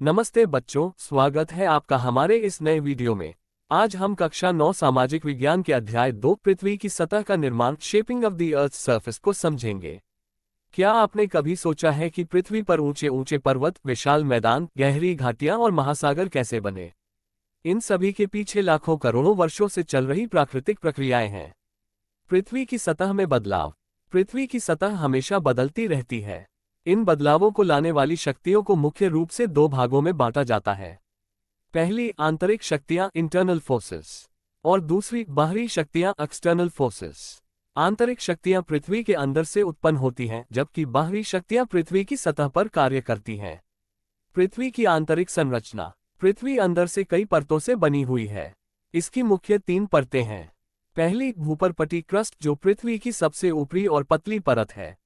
नमस्ते बच्चों, स्वागत है आपका हमारे इस नए वीडियो में। आज हम कक्षा 9 सामाजिक विज्ञान के अध्याय 2 पृथ्वी की सतह का निर्माण shaping of the earth surface को समझेंगे। क्या आपने कभी सोचा है कि पृथ्वी पर ऊंचे ऊंचे पर्वत, विशाल मैदान, गहरी घाटियां और महासागर कैसे बने? इन सभी के पीछे लाखों करोड़ों वर्षों से चल रही प्राकृतिक प्रक्रियाएं हैं। पृथ्वी की सतह में बदलाव। पृथ्वी की सतह हमेशा बदलती रहती है। इन बदलावों को लाने वाली शक्तियों को मुख्य रूप से दो भागों में बांटा जाता है। पहली आंतरिक शक्तियां इंटरनल फोर्सेस और दूसरी बाहरी शक्तियां एक्सटर्नल फोर्सेस। आंतरिक शक्तियां पृथ्वी के अंदर से उत्पन्न होती हैं, जबकि बाहरी शक्तियां पृथ्वी की सतह पर कार्य करती हैं। पृथ्वी की आंतरिक संरचना। पृथ्वी अंदर से कई परतों से बनी हुई है। इसकी मुख्य 3 परतें हैं। पहली भूपर्पटी क्रस्ट, जो पृथ्वी की सबसे ऊपरी और पतली परत है।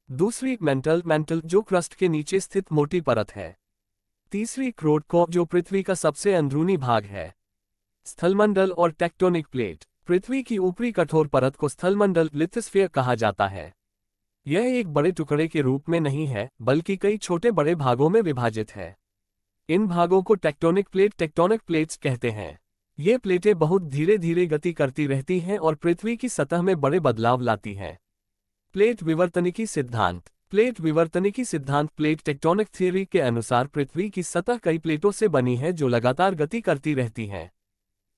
दूसरी मैंटल, जो क्रस्ट के नीचे स्थित मोटी परत है। तीसरी क्रोट, जो पृथ्वी का सबसे अंदरूनी भाग है। स्थलमंडल और टेक्टोनिक प्लेट। पृथ्वी की ऊपरी कठोर परत को स्थलमंडल लिथोस्फीयर कहा जाता है। यह एक बड़े टुकड़े के रूप में नहीं है, बल्कि कई छोटे बड़े भागों में विभाजित है। इन भागों को टेक्टोनिक प्लेट्स कहते हैं। ये प्लेटें बहुत धीरे धीरे गति करती रहती हैं और पृथ्वी की सतह में बड़े बदलाव लाती हैं। प्लेट विवर्तनिकी सिद्धांत। प्लेट टेक्टोनिक थ्योरी के अनुसार पृथ्वी की सतह कई प्लेटों से बनी है जो लगातार गति करती रहती हैं।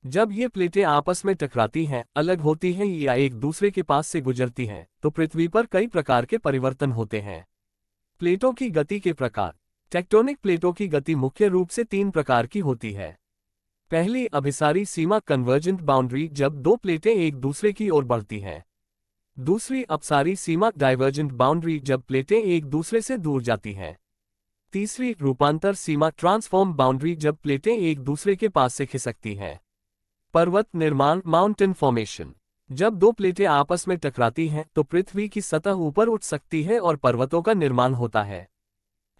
जब ये प्लेटें आपस में टकराती हैं, अलग होती हैं या एक दूसरे के पास से गुजरती हैं, तो पृथ्वी पर कई प्रकार के परिवर्तन होते हैं। प्लेटों की गति के प्रकार। टेक्टोनिक प्लेटों की गति मुख्य रूप से 3 प्रकार की होती है। पहली अभिसारी सीमा कन्वर्जेंट बाउंड्री, जब दो प्लेटें एक दूसरे की ओर बढ़ती हैं। दूसरी अपसारी सीमा डाइवर्जेंट बाउंड्री, जब प्लेटें एक दूसरे से दूर जाती हैं। तीसरी रूपांतर सीमा ट्रांसफॉर्म बाउंड्री, जब प्लेटें एक दूसरे के पास से खिसकती हैं। पर्वत निर्माण माउंटेन फॉर्मेशन। जब दो प्लेटें आपस में टकराती हैं तो पृथ्वी की सतह ऊपर उठ सकती है और पर्वतों का निर्माण होता है।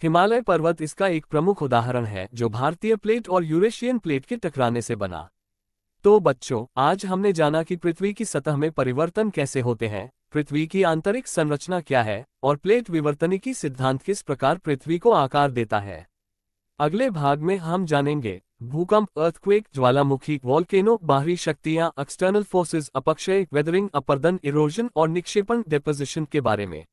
हिमालय पर्वत इसका एक प्रमुख उदाहरण है, जो भारतीय प्लेट और यूरेशियन प्लेट के टकराने से बना। तो बच्चों, आज हमने जाना कि पृथ्वी की सतह में परिवर्तन कैसे होते हैं, पृथ्वी की आंतरिक संरचना क्या है और प्लेट विवर्तनिकी सिद्धांत किस प्रकार पृथ्वी को आकार देता है। अगले भाग में हम जानेंगे भूकंप, अर्थक्वेक, ज्वालामुखी, वॉल्केनो, बाहरी शक्तियां, एक्सटर्नल फोर्सेस, अपक्षय, वेदरिंग, अपरदन, इरोजन और निक्षेपण, डिपोजिशन के बारे में।